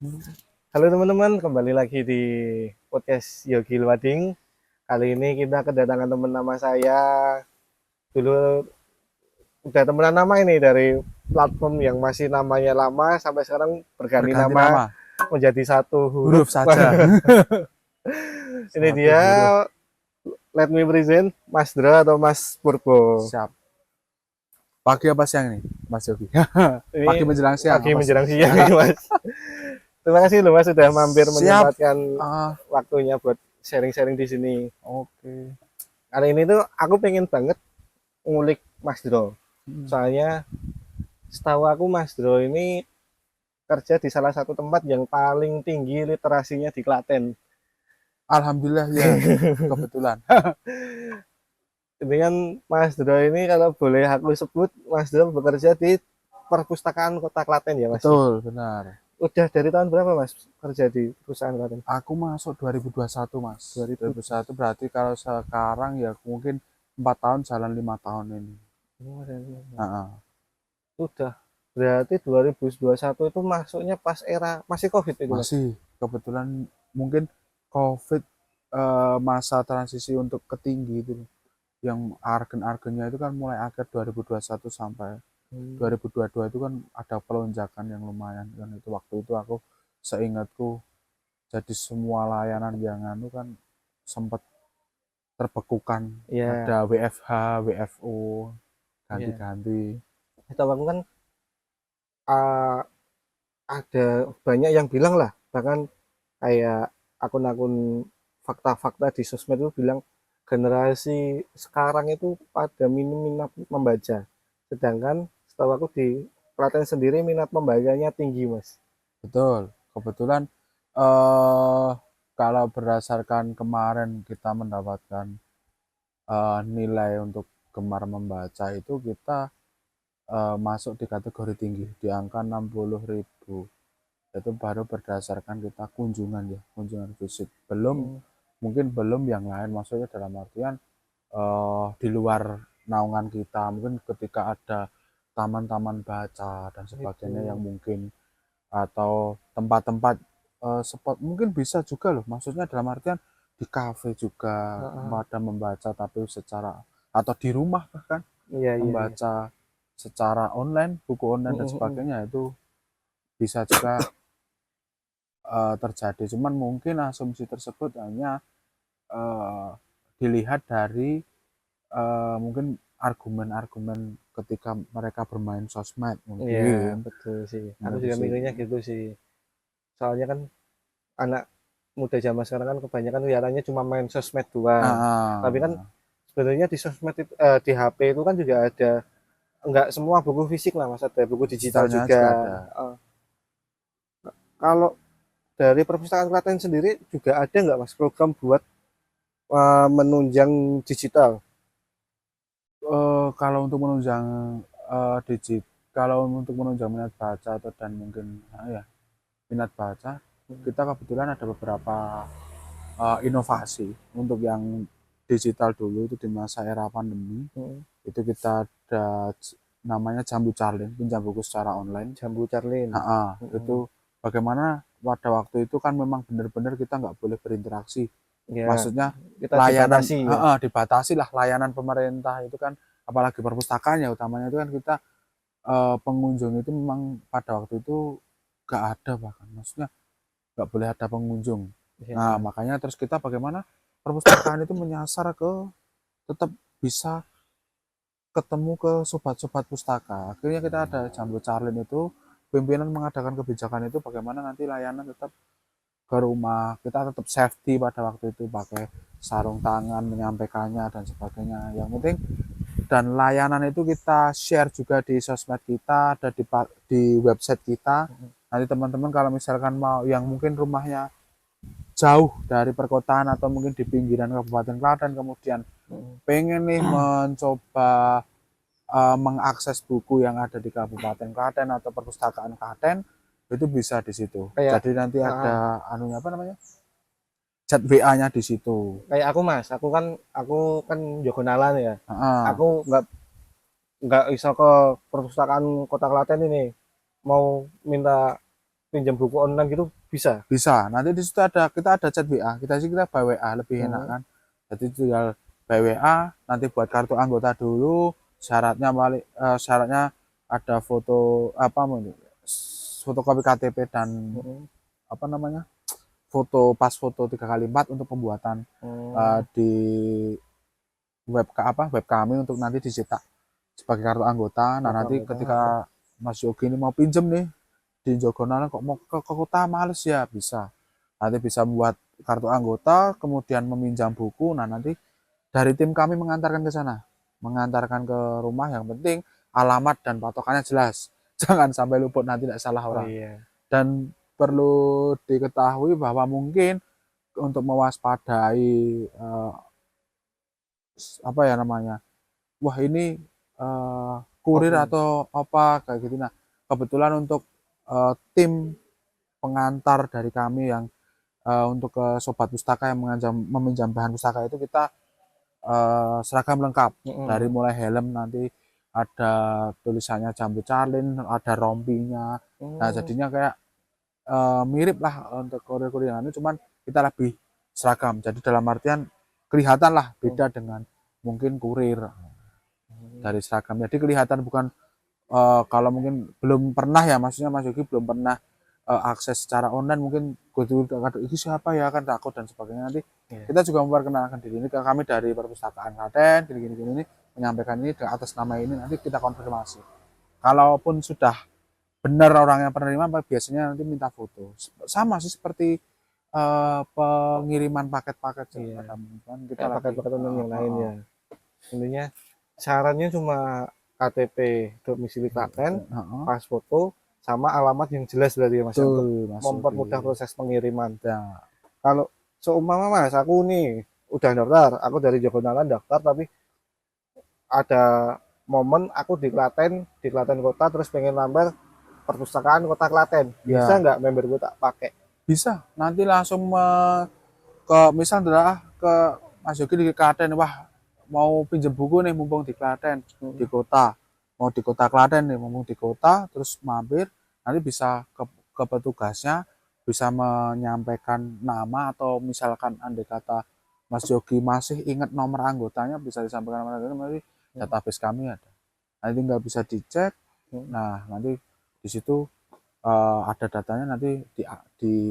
Halo teman-teman, kembali lagi di podcast Yogi Wading. Kali ini kita kedatangan teman nama saya. Dulu udah temenan nama ini dari platform yang masih namanya lama sampai sekarang berganti Berganti nama nama, menjadi satu huruf. huruf saja. Ini Satu dia, huruf. let me present Mas Dra atau Mas Purbo. Siap. Pagi apa siang nih, Mas Yogi? Pagi Ini menjelang siang pagi apa menjelang siang siang? ini Mas. Terima kasih loh Mas sudah mampir Siap. menyempatkan Ah, waktunya buat sharing-sharing di sini. oke. Kali ini tuh aku pengen banget ngulik Mas Dro. Hmm. Soalnya setahu aku Mas Dro ini kerja di salah satu tempat yang paling tinggi literasinya di Klaten. Alhamdulillah ya, kebetulan. Ini kan Mas Dro ini kalau boleh aku sebut Mas Dro bekerja di perpustakaan Kota Klaten ya Mas. Betul, benar. Udah dari tahun berapa Mas kerja di perusahaan Klaten? Aku masuk 2021, Mas. 2000. 2021 berarti kalau sekarang ya mungkin 4 tahun jalan 5 tahun ini. Ah, Udah. Berarti 2021 itu masuknya pas era masih Covid itu Mas. masih kebetulan mungkin COVID, masa transisi untuk ke tinggi itu. Yang argen-argennya itu kan mulai akhir 2021 sampai Hmm. 2022 itu kan ada pelonjakan yang lumayan kan, itu waktu itu aku seingatku jadi semua layanan yang anu kan sempat terbekukan, Ya, ada WFH, WFO, ya. ganti-ganti. Itu aku kan uh, ada banyak yang bilang lah, bahkan kayak akun-akun fakta-fakta di sosmed itu bilang generasi sekarang itu pada minim minat membaca, sedangkan setahu aku di Klaten sendiri minat membacanya tinggi mas. Betul, kebetulan eh kalau berdasarkan kemarin kita mendapatkan nilai untuk gemar membaca itu kita masuk di kategori tinggi di angka 60.000. Itu baru berdasarkan kita kunjungan ya, kunjungan visit, belum Hmm, mungkin belum yang lain, maksudnya dalam artian di luar naungan kita, mungkin ketika ada taman-taman baca dan itu. sebagainya yang mungkin, atau tempat-tempat spot mungkin bisa juga loh, maksudnya dalam artian di kafe juga Heeh. pada membaca tapi secara, atau di rumah bahkan Iya iya iya. membaca secara online, buku online dan Mm, mm, mm. sebagainya, itu bisa juga terjadi. Cuman mungkin asumsi tersebut hanya uh, dilihat dari mungkin argumen-argumen ketika mereka bermain sosmed Iya mungkin. betul sih, aku Nah, di juga mikirnya situ. gitu sih, soalnya kan anak muda zaman sekarang kan kebanyakan kelihatannya cuma main sosmed doang. Tapi kan Ah, sebenarnya di sosmed itu, di HP itu kan juga ada nggak semua buku fisik lah mas, ada buku digital digitalnya juga. juga ada. Eh, kalau dari perpustakaan Klaten sendiri juga ada nggak mas program buat menunjang digital? Kalau untuk menunjang kalau untuk menunjang minat baca atau dan mungkin ya minat baca, kita kebetulan ada beberapa inovasi untuk yang digital dulu itu di masa era pandemi. Hmm, Itu kita ada namanya Jambu Charlin, pinjam buku secara online. Jambu Charlin. Itu Hmm, bagaimana pada waktu itu kan memang benar-benar kita nggak boleh berinteraksi. ya Maksudnya kita layanan, dibatasi ya. dibatasi lah layanan pemerintah itu kan, apalagi perpustakaan ya utamanya itu kan kita, pengunjung itu memang pada waktu itu nggak ada, bahkan maksudnya nggak boleh ada pengunjung. Nah, Ya. makanya terus kita bagaimana perpustakaan itu menyasar ke, tetap bisa ketemu ke sobat-sobat pustaka. Akhirnya kita ada Jambu Charlin itu, pimpinan mengadakan kebijakan itu bagaimana nanti layanan tetap ke rumah, kita tetap safety pada waktu itu, pakai sarung tangan menyampaikannya dan sebagainya. Yang penting, dan layanan itu kita share juga di sosmed kita, ada di website kita. Nanti teman-teman kalau misalkan mau yang mungkin rumahnya jauh dari perkotaan atau mungkin di pinggiran Kabupaten Klaten, kemudian Hmm. pengen nih mencoba mengakses buku yang ada di Kabupaten Klaten atau perpustakaan Klaten, itu bisa di situ. Kayak Jadi nanti uh, ada anunya apa namanya, chat WA-nya di situ. kayak aku mas, aku kan Jogonalan ya. Ah, Aku nggak bisa ke perpustakaan Kota Klaten ini, mau minta pinjam buku online gitu bisa. Bisa. Nanti di situ kita ada chat WA. Kita by WA lebih enak Hmm. kan. Jadi tinggal by WA, nanti buat kartu anggota dulu. Syaratnya ada foto apa fotokopi KTP dan Hmm. apa namanya? Foto 3x4 untuk pembuatan Hmm. di web kami untuk nanti dicetak sebagai kartu anggota. Nah, Kartu nanti anggota. ketika Mas Yogi ini mau pinjem nih di Jogonalan kok mau ke kota males ya bisa. Nanti bisa membuat kartu anggota, kemudian meminjam buku. Nah, nanti dari tim kami mengantarkan ke sana, mengantarkan ke rumah. Yang penting alamat dan patokannya jelas. Jangan sampai luput nanti tidak salah Oh orang. iya. Dan perlu diketahui bahwa mungkin untuk mewaspadai apa ya namanya, wah ini kurir Oknum. atau apa kayak gitu. Nah, kebetulan untuk tim pengantar dari kami yang untuk ke sobat pustaka yang meminjam bahan pustaka itu kita seragam lengkap dari Hmm. mulai helm nanti ada tulisannya Jambu Charlin, ada rompinya. Nah, Hmm. jadinya kayak mirip lah untuk kurir-kurir ini, cuman kita lebih seragam. Jadi dalam artian kelihatan lah Hmm. beda dengan mungkin kurir Hmm. dari seragam. Jadi kelihatan bukan kalau mungkin belum pernah ya, maksudnya Mas Yogi belum pernah akses secara online, mungkin kudu ini siapa ya kan takut dan sebagainya. Nanti Iya. kita juga memperkenalkan diri ini ke kami dari perpustakaan Klaten gini-gini ini, menyampaikan ini ke atas nama ini, nanti kita konfirmasi. Kalaupun sudah benar orang yang penerima, biasanya nanti minta foto. Sama sih seperti pengiriman paket-paket Iya. kan kita Kayak lagi paket-paket online yang lain ya. Intinya syaratnya cuma KTP domisili Klaten, pas foto, sama alamat yang jelas berarti ya Mas ya, untuk betul Mas Yogi. mempermudah proses pengiriman. Ya, Kalau seumpama Mas, aku nih udah daftar, aku dari Jogonalan daftar, tapi ada momen aku di Klaten kota, terus pengen nambah perpustakaan kota Klaten. Bisa ya nggak memberku tak pakai? bisa. Nanti langsung ke misal adalah ke Mas Yogi di Klaten, wah mau pinjem buku nih mumpung di Klaten di Hmm. kota, mau di kota Klaten nih mumpung di kota, terus mampir nanti bisa ke petugasnya, bisa menyampaikan nama atau misalkan andai kata Mas Yogi masih ingat nomor anggotanya bisa disampaikan nomor anggotanya, nanti Hmm. database kami ada, nanti tinggal bisa dicek. Hmm. Nah, nanti di situ ada datanya, nanti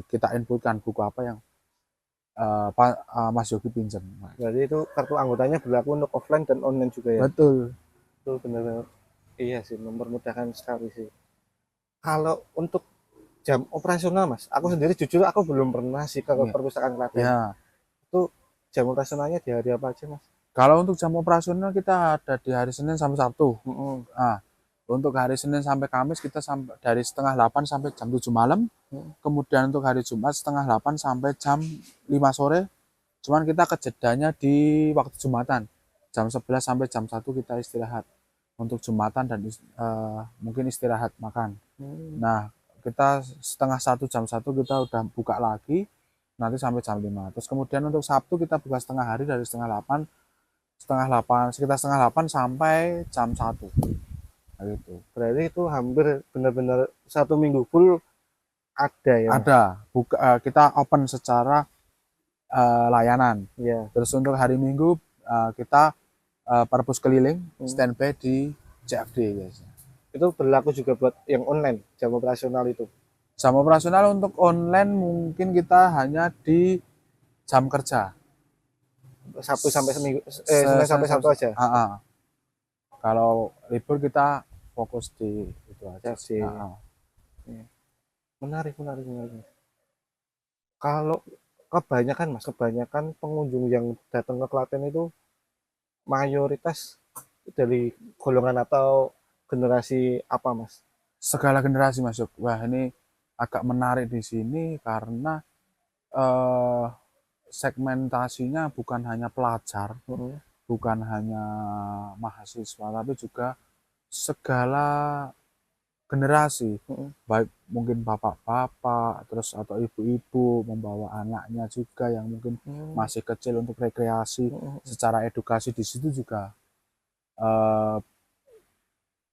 kita inputkan buku apa yang Mas Yogi pinjam. Berarti itu kartu anggotanya berlaku untuk offline dan online juga ya? Betul. Itu benar-benar iya sih, mempermudahkan sekali sih. Kalau untuk jam operasional Mas, aku sendiri jujur aku belum pernah sih ke Ya, perpustakaan Klaten. ya. Itu jam operasionalnya di hari apa aja Mas? Kalau untuk jam operasional kita ada di hari Senin sampai Sabtu. Mm-mm. Nah, untuk hari Senin sampai Kamis kita sampai dari setengah 8 sampai jam 7 malam. Mm. Kemudian untuk hari Jumat setengah 8 sampai jam 5 sore. Cuman kita kejedanya di waktu Jumatan. Jam 11 sampai jam 1 kita istirahat. Untuk Jumatan dan mungkin istirahat makan. Mm. Nah, kita setengah 1 jam 1 kita udah buka lagi nanti sampai jam 5. Terus kemudian untuk Sabtu kita buka setengah hari dari sekitar setengah 8 sampai jam 1 gitu. Berarti itu hampir benar-benar satu minggu full ada ya Mas? Ada kita open secara layanan. Iya. Terus untuk hari Minggu kita perpus keliling Mm. standby di CFD guys. Itu berlaku juga buat yang online, jam operasional itu. Jam operasional untuk online mungkin kita hanya di jam kerja. Sabtu sampai seminggu, Senin Senin sampai Sabtu sampai aja. kalau libur kita fokus di itu aja sih. CFD. Iya. Menarik, menarik, menarik. Kalau kebanyakan Mas, kebanyakan pengunjung yang datang ke Klaten itu mayoritas dari golongan atau generasi apa Mas? Segala generasi masuk. Wah, ini agak menarik di sini karena eh, segmentasinya bukan hanya pelajar, Mm-mm. bukan hanya mahasiswa, tapi juga segala generasi, Mm-mm. baik mungkin bapak-bapak, terus atau ibu-ibu membawa anaknya juga yang mungkin Mm. masih kecil untuk rekreasi, Mm-mm. secara edukasi di situ juga eh,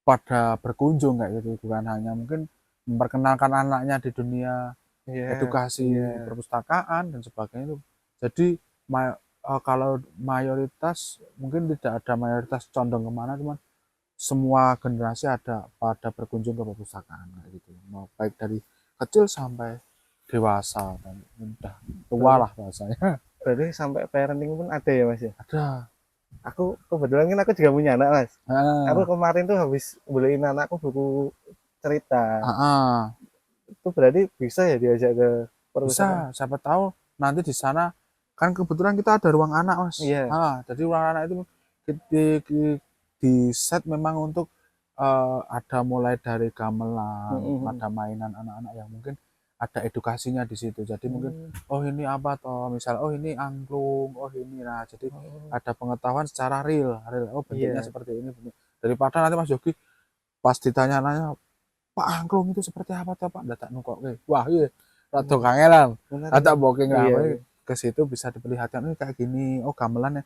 pada berkunjung kayak gitu, bukan hanya mungkin memperkenalkan anaknya di dunia Iya, edukasi iya. perpustakaan dan sebagainya itu. Jadi kalau mayoritas mungkin tidak ada mayoritas condong kemana, cuman semua generasi ada pada berkunjung ke perpustakaan kayak gitu. Mau baik dari kecil sampai dewasa dan udah tua Berarti, lah bahasanya. berarti sampai parenting pun ada ya Mas ya? Ada. Aku kebetulan kan aku juga punya anak Mas. Aku Nah, kemarin tuh habis beliin anakku buku cerita. ah, Itu berarti bisa ya diajak ke perpustakaan? bisa, siapa tahu nanti di sana kan kebetulan kita ada ruang anak, Mas. Iya. Jadi ruang anak itu di set memang untuk ada mulai dari gamelan, Mm-mm. ada mainan anak-anak yang mungkin ada edukasinya di situ. Jadi mungkin oh ini apa toh, misal oh ini angklung, oh ini nah. Jadi Oh, ada pengetahuan secara real, oh bentuknya iya. seperti ini. Daripada nanti Mas Yogi pas ditanya-nanya Pak angklung itu seperti apa tuh Pak? Datak nukok, wah iya, rada Hmm, kangelan. menarik. Datak booking lah, Iya, apa iya. ke situ bisa diperlihatkan ini kayak gini. Oh gamelan ya,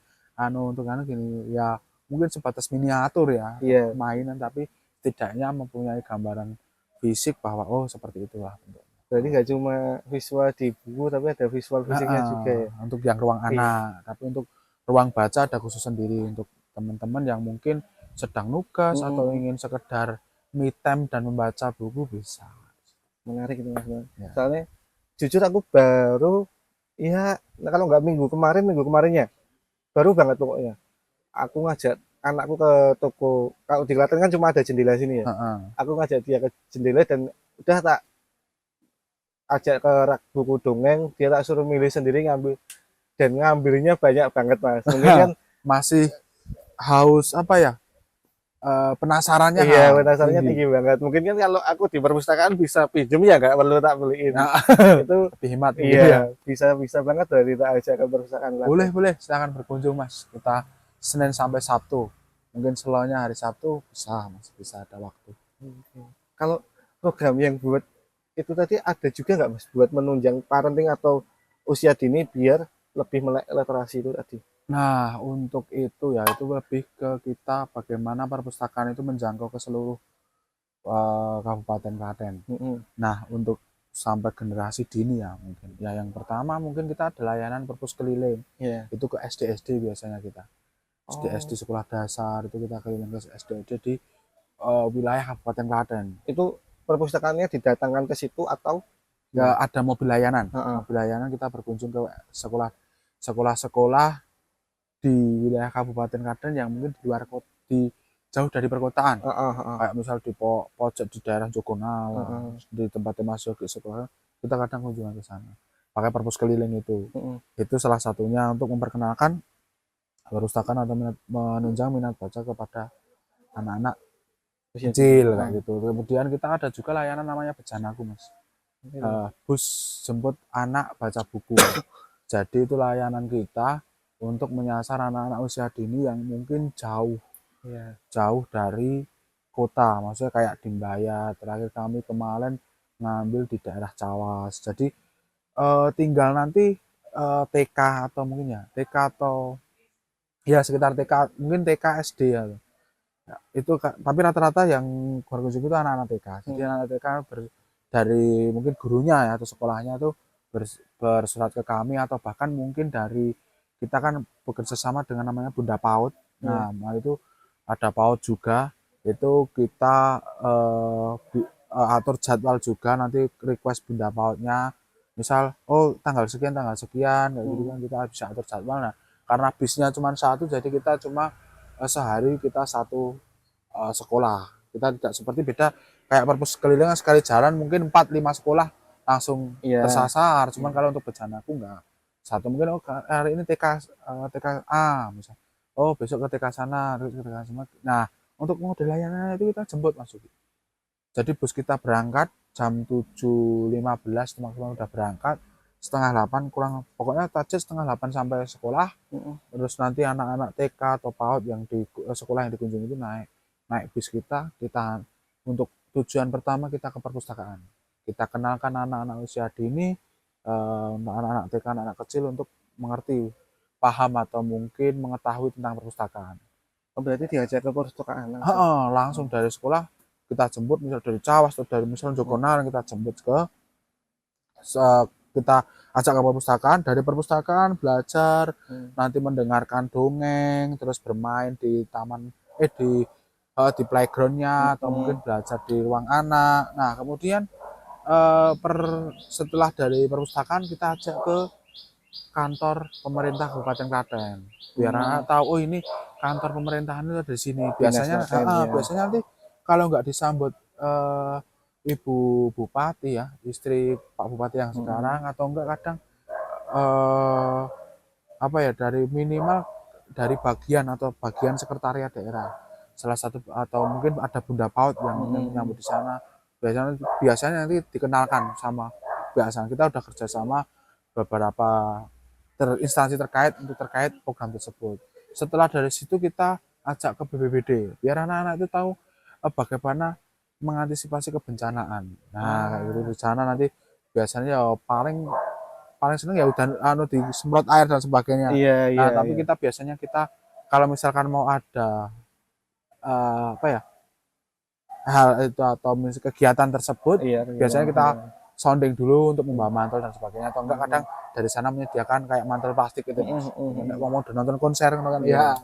untuk gini ya mungkin sebatas miniatur ya Iya. mainan tapi setidaknya mempunyai gambaran fisik bahwa oh seperti itulah bentuknya. Berarti nggak cuma visual di buku, tapi ada visual fisiknya juga ya. Untuk yang ruang Iya. anak, tapi untuk ruang baca ada khusus sendiri untuk teman-teman yang mungkin sedang nugas atau Mm-mm. ingin sekedar me time dan membaca buku bisa. Menarik itu Mas. Ya. Soalnya jujur aku baru, ya kalau nggak minggu kemarinnya, baru banget pokoknya. Aku ngajak anakku ke toko. Kalau di Klaten kan cuma ada jendela sini ya. Heeh. Aku ngajak dia ke jendela dan udah tak ajak ke rak buku dongeng. Dia tak suruh milih sendiri ngambil, dan ngambilnya banyak banget Mas. Mungkin kan Masih haus apa ya? Penasarannya iya penasarannya tinggi. tinggi banget. Mungkin kan kalau aku di perpustakaan bisa pinjem ya nggak perlu tak beliin. Nah, Itu lebih hemat iya mungkin ya. bisa bisa banget dari tak ajak ke perpustakaan Klaten. Boleh, boleh. Silakan berkunjung, Mas. Kita Senin sampai Sabtu. Mungkin slownya hari Sabtu bisa, Mas. Bisa ada waktu. Oke. Kalau program yang buat itu tadi ada juga nggak Mas buat menunjang parenting atau usia dini biar lebih melek literasi itu tadi? Nah, untuk itu ya, itu lebih ke kita bagaimana perpustakaan itu menjangkau ke seluruh Kabupaten Klaten. Mm-mm. Nah, untuk sampai generasi dini ya mungkin. Ya, yang pertama mungkin kita ada layanan perpus keliling. Iya. Itu ke SD-SD biasanya kita. SD-SD Oh, sekolah dasar itu kita keliling ke SD-SD di wilayah Kabupaten Klaten. itu perpustakaannya didatangkan ke situ atau Ya gimana? ada mobil layanan. Heeh. Mobil layanan kita berkunjung ke sekolah-sekolah di wilayah Kabupaten Klaten yang mungkin di luar kota, di jauh dari perkotaan. Heeh, heeh, Kayak misal di pojok di daerah Jogonala, heeh. di tempatnya masuk ke sekolah, kita kadang kunjungan ke sana. Pakai perpus keliling itu. Heeh. Itu salah satunya untuk memperkenalkan perpustakaan atau menunjang minat baca kepada anak-anak Usia dini. kecil kayak Heeh. gitu. Kemudian kita ada juga layanan namanya Bejanaku, Mas. Itu. Bus jemput anak baca buku. Jadi itu layanan kita untuk menyasar anak-anak usia dini yang mungkin jauh Iya. jauh dari kota. Maksudnya kayak di Mbayat. Terakhir kami kemarin ngambil di daerah Cawas. Jadi tinggal nanti TK atau mungkin ya TK atau ya sekitar TK mungkin TK SD ya. Ya, itu tapi rata-rata yang berkunjung itu anak-anak TK. Jadi Hmm. anak TK dari mungkin gurunya ya atau sekolahnya tuh bersurat ke kami atau bahkan mungkin dari kita kan bekerja sama dengan namanya Bunda PAUD. Iya. Nah, itu ada PAUD juga. Itu kita atur jadwal juga nanti request Bunda PAUD-nya. Misal, oh tanggal sekian kayak gitu Hmm. kan kita bisa atur jadwal. Nah, karena bisnya cuma satu jadi kita cuma sehari kita satu sekolah. Kita tidak seperti beda kayak perpus keliling sekali jalan mungkin 4-5 sekolah langsung Iya. tersasar. Cuman Hmm. kalau untuk bejana aku enggak. Satu mungkin oh hari ini TK TK A misal. Oh besok ke TK sana, terus ke TK sana. Nah, untuk model layanan itu kita jemput masuk. Jadi bus kita berangkat jam 7.15 teman-teman udah berangkat setengah 8 kurang pokoknya target setengah 8 sampai sekolah. Hmm. Terus nanti anak-anak TK atau PAUD yang di sekolah yang dikunjungi itu naik naik bis kita untuk tujuan pertama kita ke perpustakaan. Kita kenalkan anak-anak usia dini, anak-anak TK, anak-anak kecil untuk mengerti, paham atau mungkin mengetahui tentang perpustakaan. Oh, berarti diajak ke perpustakaan langsung. Heeh, langsung dari sekolah kita jemput misal dari Cawas atau dari misal Jogonaring, kita jemput ke kita ajak ke perpustakaan, dari perpustakaan belajar, nanti mendengarkan dongeng, terus bermain di taman di playgroundnya atau mungkin belajar di ruang anak. Nah kemudian setelah dari perpustakaan kita ajak ke kantor pemerintah Kabupaten Klaten biar anak tahu oh ini kantor pemerintahan itu ada di sini. Dinas Biasanya Klaten, ya. biasanya nanti kalau nggak disambut Ibu Bupati ya, istri Pak Bupati yang sekarang atau enggak kadang apa ya dari minimal dari bagian atau bagian sekretariat daerah salah satu atau mungkin ada Bunda PAUD yang menyambut di sana. Biasanya nanti dikenalkan sama biasa kita udah kerjasama beberapa instansi terkait untuk terkait program tersebut. Setelah dari situ kita ajak ke BPBD biar anak-anak itu tahu bagaimana mengantisipasi kebencanaan. Nah, kayak gitu di sana nanti biasanya ya paling paling seneng ya udah disemprot air dan sebagainya. Iya, Nah, iya, tapi iya. kita biasanya kalau misalkan mau ada apa ya hal itu atau kegiatan tersebut, Iya, biasanya kita iya. sounding dulu untuk membawa mantel dan sebagainya atau enggak kadang dari sana menyediakan kayak mantel plastik itu mas. Mau nonton konser kan ya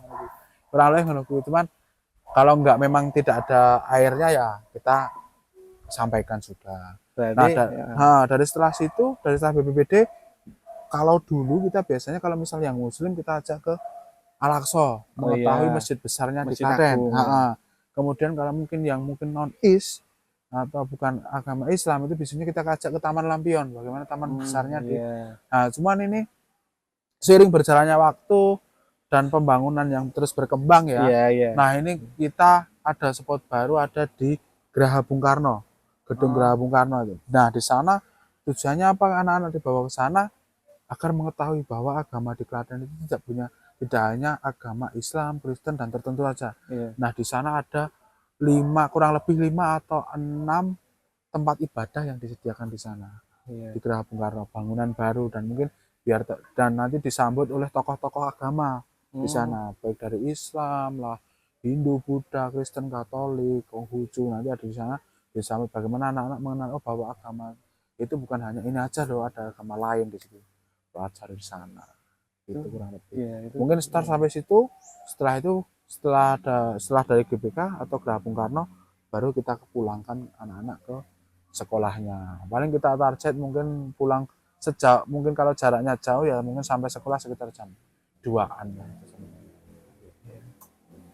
kurang lebih menunggu cuman kalau enggak memang tidak ada airnya ya kita sampaikan sudah. Nah, Berarti ya. dari setelah BPBD kalau dulu kita biasanya kalau misal yang muslim kita ajak ke Al-Aqsa Oh mengetahui iya, masjid besarnya di Masjid Klaten. Agung, ya. Kemudian kalau mungkin yang mungkin non is atau bukan agama Islam itu biasanya kita ajak ke Taman Lampion. Bagaimana taman besarnya di. Iya, Nah, cuman ini seiring berjalannya waktu dan pembangunan yang terus berkembang ya. iya, iya. Nah, ini kita ada spot baru ada di Geraha Bung Karno. Gedung Geraha Bung Karno itu. Nah, di sana tujuannya apa anak-anak dibawa ke sana agar mengetahui bahwa agama di Klaten itu tidak hanya agama Islam, Kristen dan tertentu saja. Iya. Nah, di sana ada kurang lebih 5 atau 6 tempat ibadah yang disediakan di sana. Iya. Di Geraha Bung Karno, bangunan baru dan mungkin dan nanti disambut oleh tokoh-tokoh agama di sana, baik dari Islam lah, Hindu, Buddha, Kristen, Katolik, Konghucu, nanti ada di sana disambut bagaimana anak-anak mengenal bahwa agama itu bukan hanya ini aja loh, ada agama lain di situ. Belajar di sana. Itu kurang lebih. Iya, itu. Mungkin start sampai situ, setelah dari GBK atau Geraha Bung Karno baru kita pulangkan anak-anak ke sekolahnya. Paling kita target mungkin pulang mungkin kalau jaraknya jauh ya mungkin sampai sekolah sekitar jam 2-an.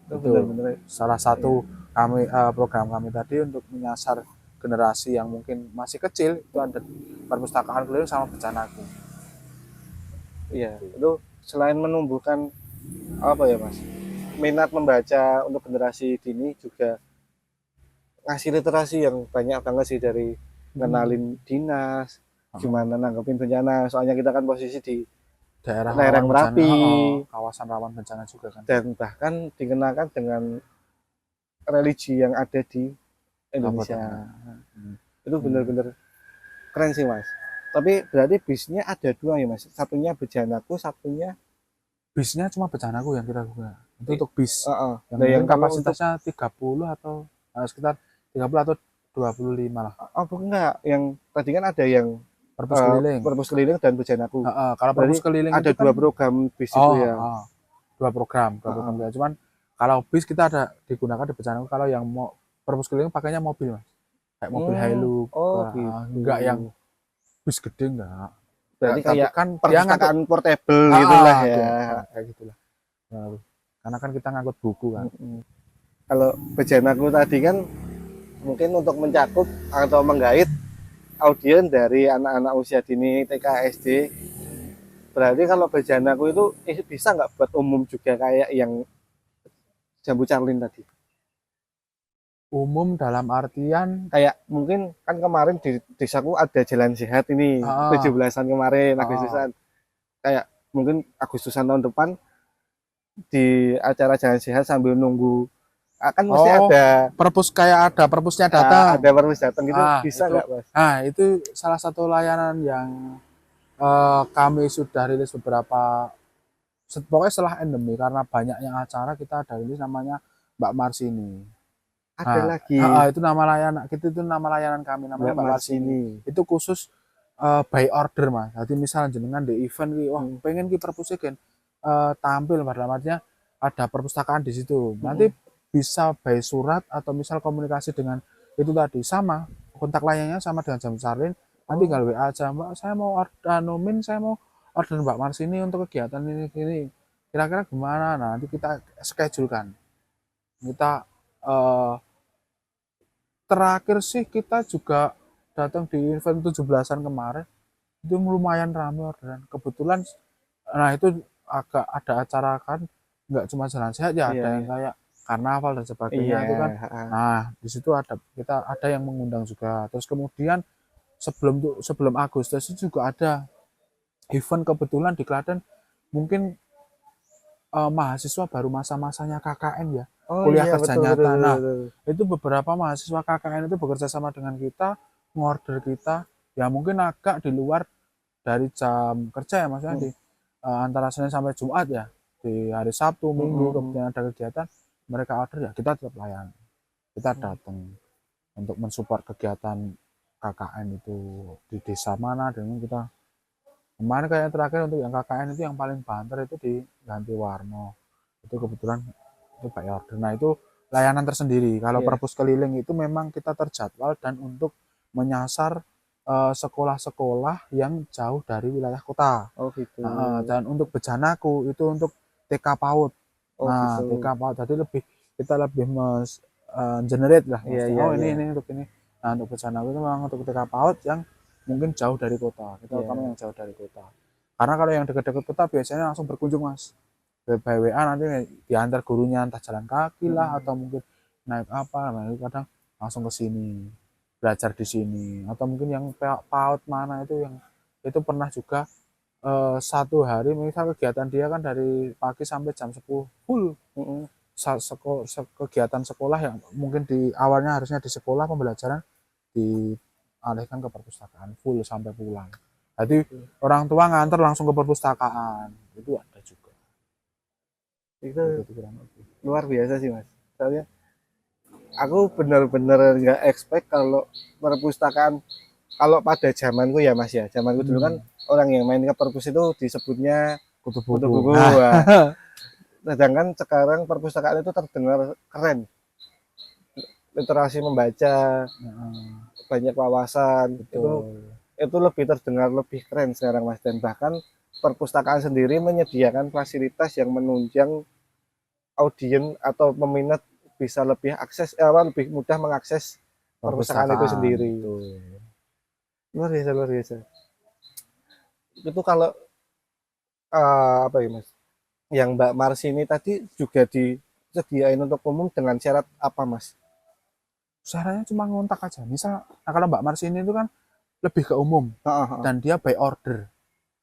Itu Itu benar-benar salah satu program kami tadi untuk menyasar generasi yang mungkin masih kecil itu ada perpustakaan keliling sama Bencanaku. iya. Itu selain menumbuhkan apa ya mas, minat membaca untuk generasi dini juga ngasih literasi yang banyak banget sih dari kenalin dinas, gimana nanggepin bencana. Soalnya kita kan posisi di daerah lereng rawan bencana, Merapi kawasan rawan bencana juga kan. dan bahkan dikenalkan dengan religi yang ada di Indonesia. Itu benar-benar keren sih mas. Tapi berarti bisnya ada dua ya mas. Satunya Bejanaku, satunya Bisnya cuma Bencanaku yang kita gunakan. Itu untuk bis. Yang nah, mungkin yang kalau kapasitasnya 30 atau sekitar 30 atau 25 lah. oh enggak, yang tadi kan ada yang Perpus keliling. Perpus keliling dan Bejanaku. Kalau perpus keliling ada itu dua kan, program bis itu ya. Dua program. Cuman kalau bis kita ada digunakan di Bencanaku. Kalau yang mau perpus keliling pakainya mobil mas. Kayak mobil Hilux. Gitu. Enggak yang bis gede enggak. Berarti kayak kan perpustakaan portable gitulah ya. Kayak gitulah. Nah, karena kan kita ngangkut buku kan. Kalau Bejanaku tadi kan mungkin untuk mencakup atau menggait audiens dari anak-anak usia dini TK SD. Berarti kalau Bejanaku itu bisa nggak buat umum juga kayak yang Jambu Carlin tadi? Umum dalam artian kayak mungkin kan kemarin di desaku ada jalan sehat ini 17-an kemarin Agustusan, kayak mungkin Agustusan tahun depan di acara jalan sehat sambil nunggu kan mesti ada perpus kayak ada perpusnya datang, ada perpus datang gitu, bisa nggak mas? Itu salah satu layanan yang kami sudah rilis beberapa pokoknya setelah endemi karena banyaknya acara kita ada rilis namanya Mbak Marsini. ada Nah, lagi itu nama layanan kita, itu nama layanan kami namanya Mbak Mbak Marsini. Marsini. Itu khusus by order Mas. Jadi misal jenengan di event ki, wah Hmm. pengen ki perpusnya kan tampil pada artinya ada perpustakaan di situ. Nanti Hmm. bisa by surat atau misal komunikasi dengan itu tadi sama kontak layannya sama dengan Jam Sarlin. Nanti Oh, tinggal WA aja Mbak, saya mau order nomin, saya mau order Mbak Marsini untuk kegiatan ini. Kira-kira gimana? Nah, nanti kita schedule kan. Kita eh, terakhir sih kita juga datang di event 17-an kemarin, itu lumayan ramai orderan. Kebetulan, nah itu agak ada acara kan, nggak cuma jalan sehat ya, iya ada yang iya. kayak karnaval dan sebagainya Iya, itu kan. heeh. Nah, di situ ada kita ada yang mengundang juga. Terus kemudian sebelum Agustus itu juga ada event kebetulan di Klaten, mungkin mahasiswa baru masa-masanya KKN ya, Oh kuliah iya, kerja betul betul nyata. betul Nah, betul. itu beberapa mahasiswa KKN itu bekerja sama dengan kita, ngorder kita, ya mungkin agak di luar dari jam kerja ya maksudnya Hmm. di antara Senin sampai Jumat ya, di hari Sabtu, Hmm, Minggu, hmm, hmm. kemudian ada kegiatan, mereka order ya kita tetap layani, kita Hmm. datang untuk mensupport kegiatan KKN itu di desa mana, dan kita kemarin kayak terakhir untuk yang KKN itu yang paling banter itu di Ganti Warno, itu kebetulan itu Pak order. Nah itu layanan tersendiri. Kalau Iya. perpus keliling itu memang kita terjadwal dan untuk menyasar sekolah-sekolah yang jauh dari wilayah kota. Oh gitu. Dan untuk bejanaku itu untuk TK PAUD. Oh Nah, gitu. TK PAUD tadi kita lebih generate lah Iya maksudnya. iya Oh iya. ini untuk ini. Nah, untuk bejanaku itu memang untuk TK PAUD yang mungkin jauh dari kota. Kita utama Iya. yang jauh dari kota. Karena kalau yang dekat-dekat kota biasanya langsung berkunjung Mas. By WA nanti diantar gurunya entah jalan kaki lah Hmm. atau mungkin naik apa. Nah, itu kadang langsung ke sini belajar di sini atau mungkin yang PAUD mana itu yang itu pernah juga satu hari misal kegiatan dia kan dari pagi sampai jam 10 full Hmm. kegiatan sekolah yang mungkin di awalnya harusnya di sekolah pembelajaran dialihkan ke perpustakaan full sampai pulang. Jadi orang tua nganter langsung ke perpustakaan itu ada juga. Itu Itu kurang lebih. luar biasa sih Mas. Soalnya aku benar-benar nggak expect kalau perpustakaan, kalau pada zamanku ya Mas ya, zamanku dulu kan Hmm, orang yang main ke perpus itu disebutnya kutu kutu buku. buku. Nah, Wah. Sedangkan sekarang perpustakaan itu terdengar keren, literasi membaca, banyak wawasan, betul. itu lebih terdengar lebih keren sekarang Mas. Dan bahkan perpustakaan sendiri menyediakan fasilitas yang menunjang audien atau peminat bisa lebih lebih mudah mengakses perpustakaan itu Perpustakaan sendiri. betul. Luar biasa, luar biasa. Itu kalau apa ya Mas, yang Mbak Mars ini tadi juga disediain untuk umum dengan syarat apa Mas? Caranya cuma ngontak aja. Misal, nah kalau Mbak Marsini itu kan lebih ke umum Heeh, heeh. dan dia by order.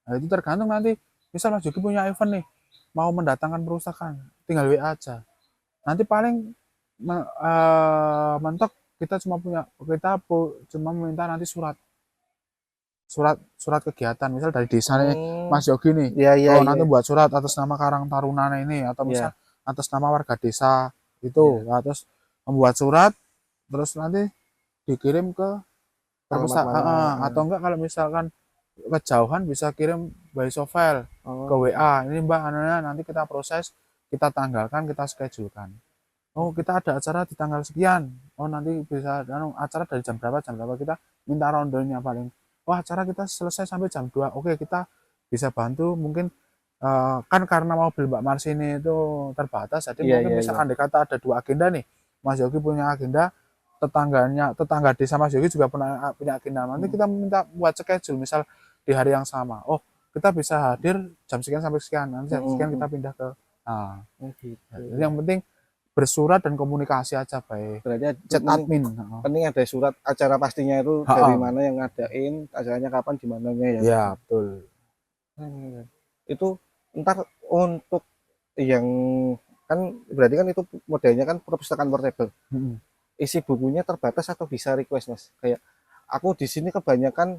Nah, itu tergantung nanti. Misal Mas Jogi punya event nih, mau mendatangkan perpustakaan, tinggal WA aja. Nanti paling mentok kita cuma meminta nanti surat surat surat kegiatan misal dari desa nih Hmm, Mas Yogi nih, ya ya oh ya nanti buat surat atas nama Karang Taruna ini atau misal ya atas nama warga desa itu. ya. Nah, terus membuat surat terus nanti dikirim ke Alamat mana? perpustakaan atau enggak kalau misalkan kejauhan bisa kirim by file Oh ke gitu. WA, ini Mbak anunya nanti kita proses, kita tanggalkan, kita schedulekan. Oh kita ada acara di tanggal sekian, oh nanti bisa acara dari jam berapa kita minta rondonya paling, oh acara kita selesai sampai jam 2, oke kita bisa bantu mungkin kan karena mobil Mbak Mars ini itu terbatas, jadi Iya mungkin iya iya. misalkan dikata ada 2 agenda nih, Mas Yogi punya agenda, tetangga desa Mas Yogi juga punya agenda, nanti Hmm, kita minta buat schedule misal di hari yang sama, oh kita bisa hadir jam sekian sampai sekian, nanti hmm, jam hmm, sekian hmm. kita pindah ke, nah Oh gitu. jadi yang penting bersurat dan komunikasi aja baik Berarti chat penting, admin. penting ada surat acara pastinya itu dari Heeh. mana yang ngadain, acaranya kapan, di mananya ya Mas. Ya betul. Hmm. Itu ntar untuk yang kan berarti kan itu modelnya kan perpustakaan portable. Mm-mm. Isi bukunya terbatas atau bisa request Mas? Kayak aku di sini kebanyakan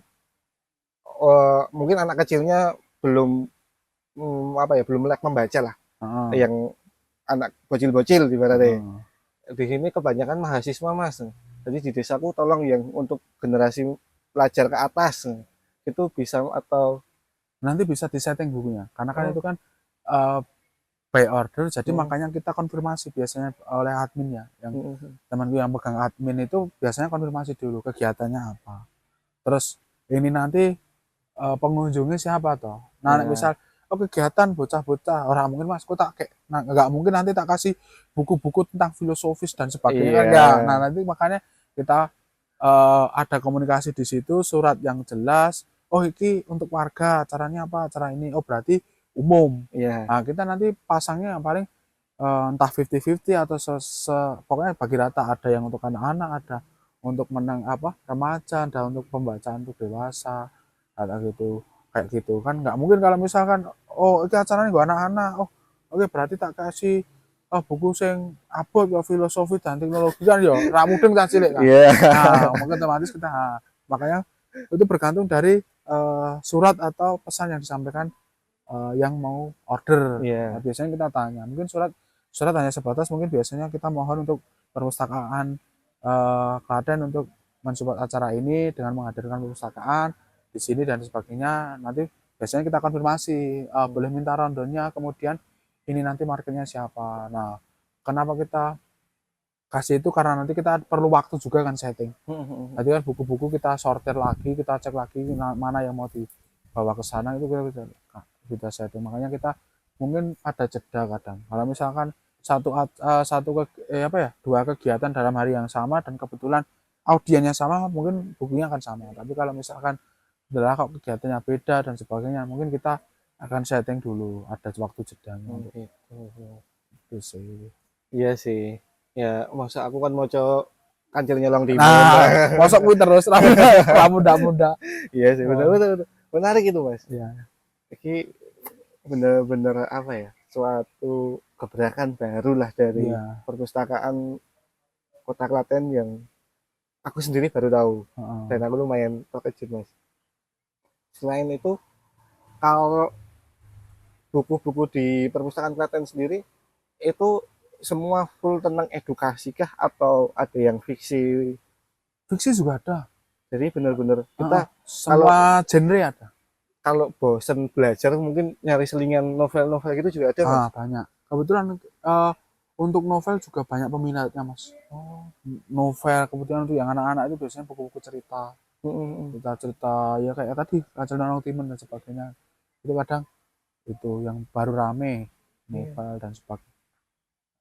mungkin anak kecilnya belum apa ya belum melek membaca lah. Heeh. Yang anak bocil-bocil ibaratnya. Heeh. di sini kebanyakan mahasiswa mas, jadi di desaku tolong yang untuk generasi pelajar ke atas itu bisa atau Nanti bisa disetting bukunya, karena kan oh, itu kan eh, by order, jadi mm, makanya kita konfirmasi biasanya oleh admin ya, yang mm, temanku yang pegang admin itu biasanya konfirmasi dulu kegiatannya apa. Terus ini nanti pengunjungnya siapa toh. Nah, nek ya misal oh kegiatan bocah-bocah, orang mungkin mas, kok tak kayak, nah, nggak mungkin nanti tak kasih buku-buku tentang filosofis dan sebagainya kan iya enggak. Nah, nanti makanya kita ada komunikasi di situ, surat yang jelas. Oh, ini untuk warga, acaranya apa? Acara ini. Oh, berarti umum. iya Nah, kita nanti pasangnya yang paling entah 50-50 atau pokoknya bagi rata, ada yang untuk anak-anak, ada untuk menang apa remaja, ada untuk pembacaan untuk dewasa, ada gitu kayak gitu kan. Nggak mungkin kalau misalkan oh itu acaranya gak anak-anak, oh oke berarti tak kasih buku sing abot ya filosofi dan teknologi kan ya ra mudeng tak cilik kan. iya Nah mungkin otomatis kita makanya itu bergantung dari surat atau pesan yang disampaikan yang mau order. Nah, iya biasanya kita tanya, mungkin surat surat hanya sebatas mungkin biasanya kita mohon untuk perpustakaan Klaten untuk mensupport acara ini dengan menghadirkan perpustakaan di sini dan sebagainya. Nanti biasanya kita konfirmasi, boleh minta rondonya, kemudian ini nanti marketnya siapa. Nah, kenapa kita kasih itu karena nanti kita perlu waktu juga kan setting. Nanti kan buku-buku kita sortir lagi, kita cek lagi mana yang mau dibawa ke sana, itu kita setting. Makanya kita mungkin ada jeda kadang. Kalau misalkan apa ya, dua kegiatan dalam hari yang sama dan kebetulan audiennya sama, mungkin bukunya akan sama. Tapi kalau misalkan adalah kok kegiatannya beda dan sebagainya, mungkin kita akan setting dulu, ada waktu jedanya oh, untuk gitu. itu sih. Iya sih ya masa aku kan mau coba kancil nyolong timun Nah, masuk kuwi terus ra muda-muda. iya sih benar Oh, benar benar. Menarik itu mas, iya. ini bener-bener apa ya, suatu gebrakan baru lah dari Iya, perpustakaan Kota Klaten yang aku sendiri baru tahu dan heeh. aku lumayan terkejut mas. Selain itu kalau buku-buku di perpustakaan Klaten sendiri itu semua full tentang edukasi kah atau ada yang fiksi, Fiksi juga ada, jadi benar-benar heeh. kita kalau Semua genre ada. kalau bosen belajar mungkin nyari selingan novel-novel gitu juga ada mas. Banyak. Kebetulan untuk novel juga banyak peminatnya, Mas. Oh, Novel kebetulan untuk yang anak-anak itu biasanya buku-buku cerita, mm, mm, mm. cerita-cerita ya kayak tadi, Kancil Danau Timun dan sebagainya. Itu kadang itu yang baru rame, Iya. novel dan sebagainya.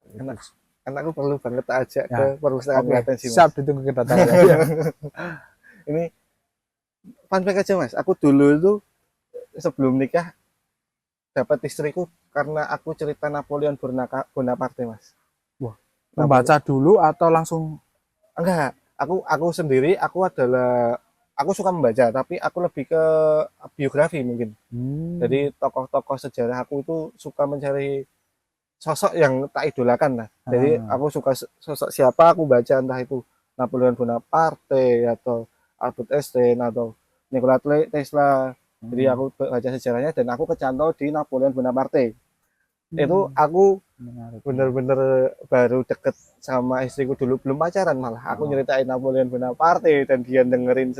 Itu Anak sih. anakku perlu banget tak ajak ke Ya, perpustakaan oke. Klaten sih mas. Siap ditunggu kedatangannya. Ya. Ini fun fact aja mas, aku dulu itu sebelum nikah dapat istriku karena aku cerita Napoleon Bonaparte mas. Wah, Napoleon membaca dulu atau langsung enggak, aku sendiri aku adalah aku suka membaca tapi aku lebih ke biografi mungkin. hmm, Jadi tokoh-tokoh sejarah aku itu suka mencari sosok yang tak idolakan lah. Jadi ah, aku suka sosok siapa aku baca, entah itu Napoleon Bonaparte atau Albert Einstein atau Nikola Tesla. Jadi hmm, aku baca sejarahnya dan aku kecantol di Napoleon Bonaparte. Itu hmm, aku menarik, menarik. bener-bener baru deket sama istriku, dulu belum pacaran malah. Aku Ah, nyeritain Napoleon Bonaparte dan dia dengerin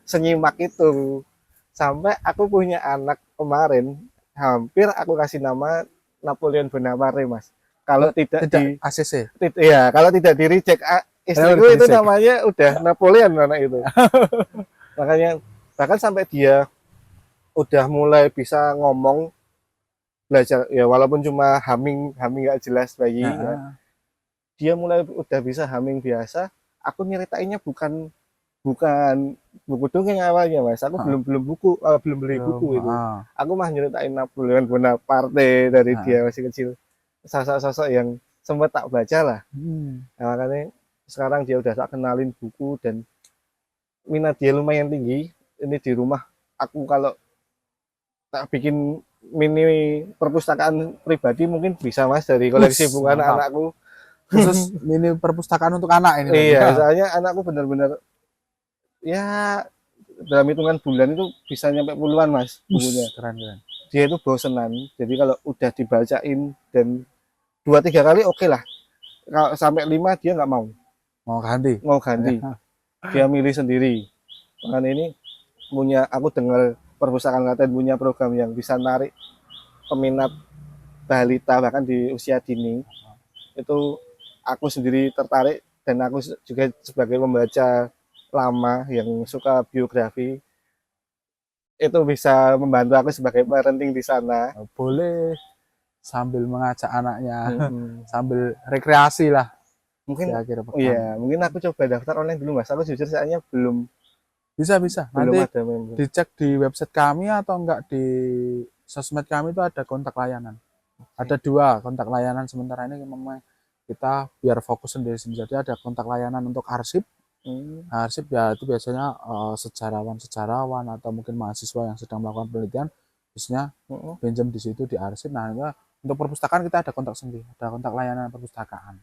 senyimak itu. Sampai aku punya anak kemarin, hampir aku kasih nama Napoleon Bonaparte, Mas. Kalau oh, tidak tidak di ACC. ya, kalau tidak di reject Saya udah istriku di itu reject. namanya udah Napoleon anak itu. Makanya bahkan sampai dia udah mulai bisa ngomong, belajar ya walaupun cuma humming humming nggak jelas bayi ya, Heeh. dia mulai udah bisa humming biasa. Aku nyeritainnya bukan bukan buku dongeng awalnya mas, aku Heeh. belum belum belum beli Belum, buku itu. heeh. Aku mah nyeritain Napoleon Bonaparte dari Heeh. dia masih kecil, sosok-sosok yang sempat tak baca lah. Hmm. Nah, makanya sekarang dia udah tak kenalin buku dan minat dia lumayan tinggi. Ini di rumah aku kalau tak bikin mini perpustakaan pribadi mungkin bisa mas, dari koleksi Wus, buku mantap. anak-anakku. Khusus mini perpustakaan untuk anak ini berarti. Iya Ya. soalnya anakku benar-benar ya dalam hitungan bulan itu bisa nyampe puluhan mas bukunya. Wus, keren keren. Dia itu bosenan, jadi kalau udah dibacain dan dua tiga kali oke lah, Kalau sampai 5 dia nggak mau ganti. mau ganti. Dia milih sendiri. Makanya ini aku dengar perpustakaan Klaten punya program yang bisa narik peminat balita bahkan di usia dini. Itu aku sendiri tertarik, dan aku juga sebagai pembaca lama yang suka biografi, itu bisa membantu aku sebagai parenting di sana. Boleh sambil mengajak anaknya, Hmm. sambil rekreasi lah Mungkin di akhir pekan. iya, mungkin aku coba daftar online dulu Mas. Aku jujur sayangnya belum Bisa. belum Nanti ada member. dicek di website kami atau enggak di sosmed kami itu ada kontak layanan. Ada 2 kontak layanan sementara ini memang kita biar fokus sendiri. Jadi ada kontak layanan untuk arsip. Hmm. Arsip ya itu biasanya sejarawan atau mungkin mahasiswa yang sedang melakukan penelitian, biasanya Hmm. pinjam di situ di arsip. Nah, untuk perpustakaan kita ada kontak sendiri, ada kontak layanan perpustakaan.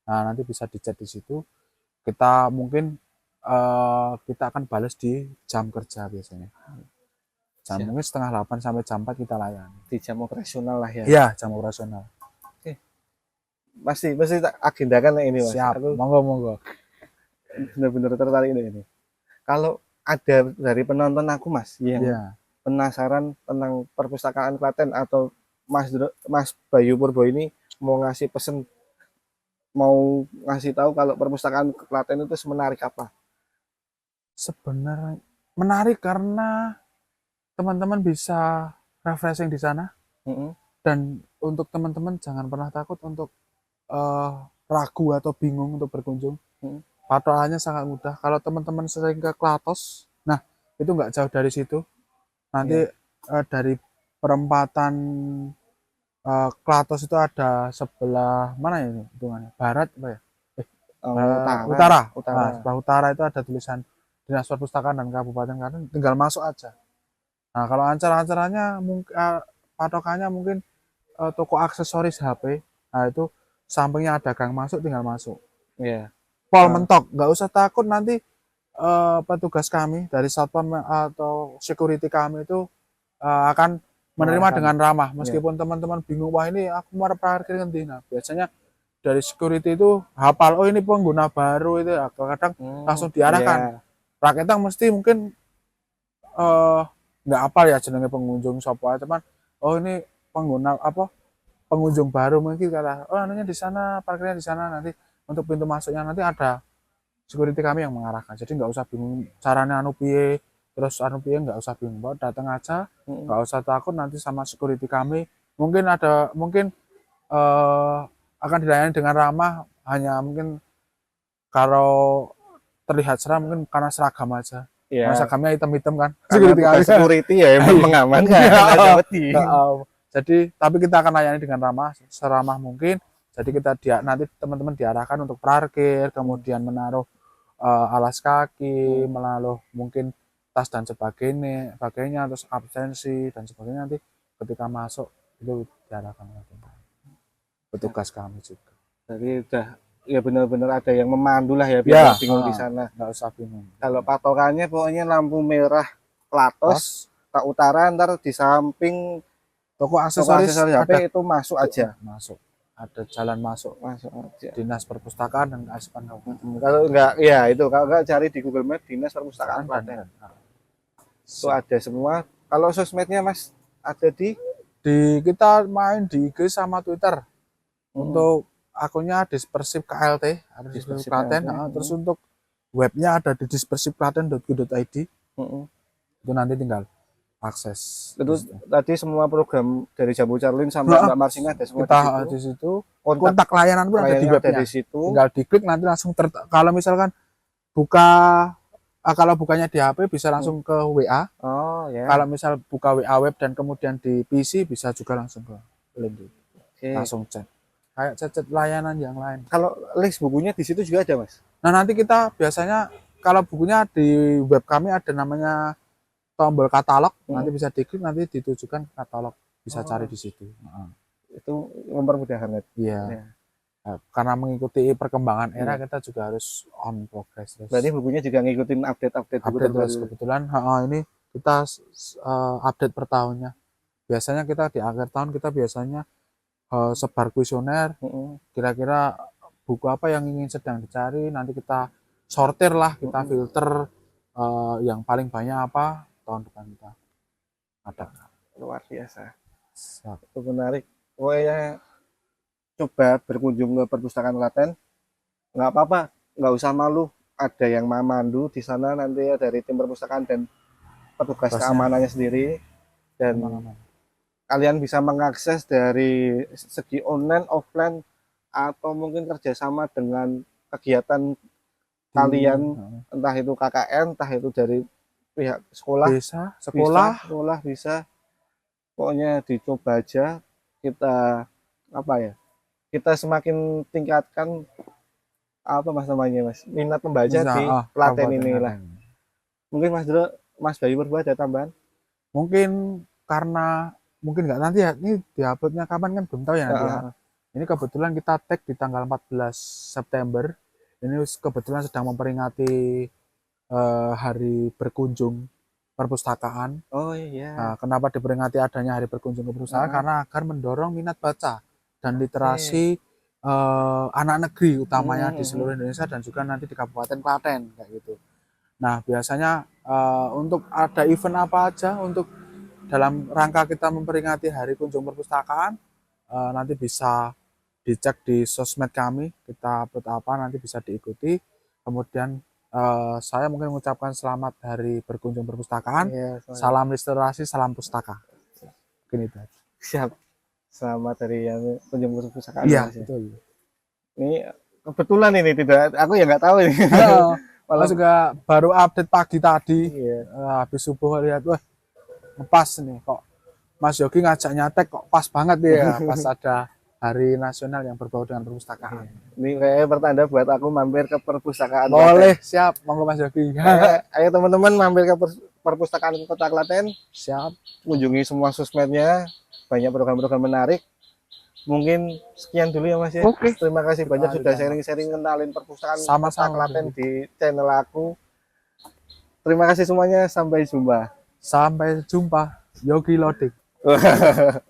Nah, nanti bisa dicek di situ. Kita mungkin kita akan balas di jam kerja biasanya. Mungkin setengah 8 sampai jam 4 kita layani. Di jam operasional lah ya. Iya, jam operasional. Pasti tak agendakan ini Mas. Siap, Aku monggo. benar-benar tertarik ini. Kalau ada dari penonton aku Mas yang penasaran tentang perpustakaan Klaten, atau Mas Bayu Purbo ini mau ngasih pesen, mau ngasih tahu kalau perpustakaan Klaten itu semenarik apa? Sebenarnya menarik karena teman-teman bisa refreshing di sana. Dan untuk teman-teman jangan pernah takut untuk ragu atau bingung untuk berkunjung. Patokannya sangat mudah. Kalau teman-teman sering ke Klatos, nah itu nggak jauh dari situ. Nanti dari perempatan Klatos itu ada sebelah mana ya ini hitungannya? Barat apa ya? Utara. Nah, sebelah utara itu ada tulisan Dinas Perpustakaan dan Kabupaten Klaten, tinggal masuk aja. Nah, kalau acara-acaranya mungkin patokannya mungkin toko aksesoris HP. Nah, itu sampingnya ada gang masuk, tinggal masuk. Iya. Pol mentok, nggak usah takut nanti petugas kami dari satpam atau security kami itu akan menerima dengan ramah. Meskipun teman-teman bingung, wah ini aku mau parkir nanti. Nah, biasanya dari security itu hafal, oh ini pengguna baru itu, kadang langsung diarahkan. Raketang mesti mungkin nggak hafal ya jenenge pengunjung siapa, cuman oh ini pengguna pengunjung baru, mungkin kata oh anunya di sana, parkirnya di sana, nanti untuk pintu masuknya nanti ada security kami yang mengarahkan. Jadi nggak usah bingung caranya piye, terus piye, nggak usah bingung, datang aja, nggak usah takut nanti sama security kami. Mungkin akan dilayani dengan ramah, hanya mungkin kalau terlihat seram mungkin karena seragam aja. Karena seragamnya hitam-hitam kan. Security ya yang mengamankan. Jadi tapi kita akan layani dengan ramah, seramah mungkin. Jadi nanti teman-teman diarahkan untuk parkir, kemudian menaruh alas kaki, menaruh mungkin tas dan sebagainya, terus absensi dan sebagainya, nanti ketika masuk itu diarahkan petugas kami juga. Jadi udah ya benar-benar ada yang memandu lah ya, biar bingung di sana. Nggak usah bingung. Kalau patokannya pokoknya lampu merah Klatos ke utara, ntar di samping toko aksesoris HP itu masuk aja. Masuk. Ada jalan masuk aja. Dinas Perpustakaan dan Kearsipan Kabupaten. Kalau enggak ya itu, kalau enggak cari di Google Maps Dinas Perpustakaan Klaten. Itu ada semua. Kalau sosmednya Mas ada di kita main di IG sama Twitter. Untuk akunnya Dispersip KLT, ada Dispersip Klaten. Terus untuk webnya ada di dispersipklaten.go.id. Itu nanti tinggal akses. Terus tadi semua program dari Jambu Charlin sampai Mbak Marsina ada semua kita di situ. Kontak layanan pun ada di webnya. Di situ. Tinggal diklik nanti langsung kalau misalkan kalau bukanya di HP bisa langsung ke WA. Oh ya. Kalau misal buka WA web dan kemudian di PC bisa juga langsung ke link itu. Langsung chat. Kayak chat layanan yang lain. Kalau list bukunya di situ juga ada Mas. Nah nanti kita biasanya kalau bukunya di web kami ada namanya tombol katalog, nanti bisa diklik, nanti ditujukan ke katalog, bisa cari di situ. Itu mempermudah banget. Iya. Karena mengikuti perkembangan era, kita juga harus on progress terus. Berarti bukunya juga ngikutin update terus. Kebetulan ini kita update per tahunnya. Biasanya kita di akhir tahun kita biasanya sebar kuesioner, kira-kira buku apa yang ingin sedang dicari, nanti kita sortir lah, kita filter yang paling banyak apa tahun depan kita ada. Luar biasa. Siap. Itu menarik. Pokoknya coba berkunjung ke perpustakaan Klaten. Nggak apa-apa, nggak usah malu. Ada yang memandu di sana nanti ya dari tim perpustakaan dan petugas Tugasnya keamanannya sendiri. Dan aman-aman. kalian bisa mengakses dari segi online, offline, atau mungkin kerjasama dengan kegiatan kalian, entah itu KKN, entah itu dari pihak sekolah, Desa, sekolah, sekolah bisa. Pokoknya dicoba aja. Kita apa ya? Kita semakin tingkatkan apa mas namanya mas minat membaca bisa di Klaten Kabupaten inilah. Klaten. Mungkin Mas Dro, Mas Bayu Purba ada tambahan? Mungkin karena mungkin nggak nanti ya, ini diuploadnya kapan kan belum tahu ya nanti ya. Ini kebetulan kita tag di tanggal 14 September. Ini kebetulan sedang memperingati hari berkunjung perpustakaan. Oh iya. Nah, kenapa diperingati adanya hari berkunjung ke perpustakaan? Karena agar mendorong minat baca dan literasi anak negeri utamanya di seluruh Indonesia dan juga nanti di Kabupaten Klaten kayak gitu. Nah, biasanya untuk ada event apa aja untuk dalam rangka kita memperingati hari kunjung perpustakaan, nanti bisa dicek di sosmed kami, kita upload apa nanti bisa diikuti. Kemudian saya mungkin mengucapkan selamat hari berkunjung perpustakaan. Iya, Salam literasi, salam pustaka. Mungkin itu. siap. Selamat dari yang kunjung perpustakaan. Iya, Mas, ya. betul. Ini kebetulan ini tidak, aku ya nggak tahu ini. Halo, Malah saya juga baru update pagi tadi. iya. Habis subuh lihat, wah, pas nih kok Mas Yogi ngajak nyatek kok pas banget ya pas ada hari nasional yang berbau dengan perpustakaan. Ini kayak pertanda buat aku mampir ke perpustakaan. Boleh, siap, monggo Mas Yogi. Ayo teman-teman mampir ke perpustakaan Kota Klaten, Siap. kunjungi semua sosmednya, banyak program-program menarik. Mungkin sekian dulu ya Mas ya. Oke. Terima kasih banyak sudah Terima sharing-sharing kenalin perpustakaan Kota Sama-sama, Klaten Mas Yogi. di channel aku. Terima kasih semuanya, sampai jumpa. Sampai jumpa, Yogi Lodik.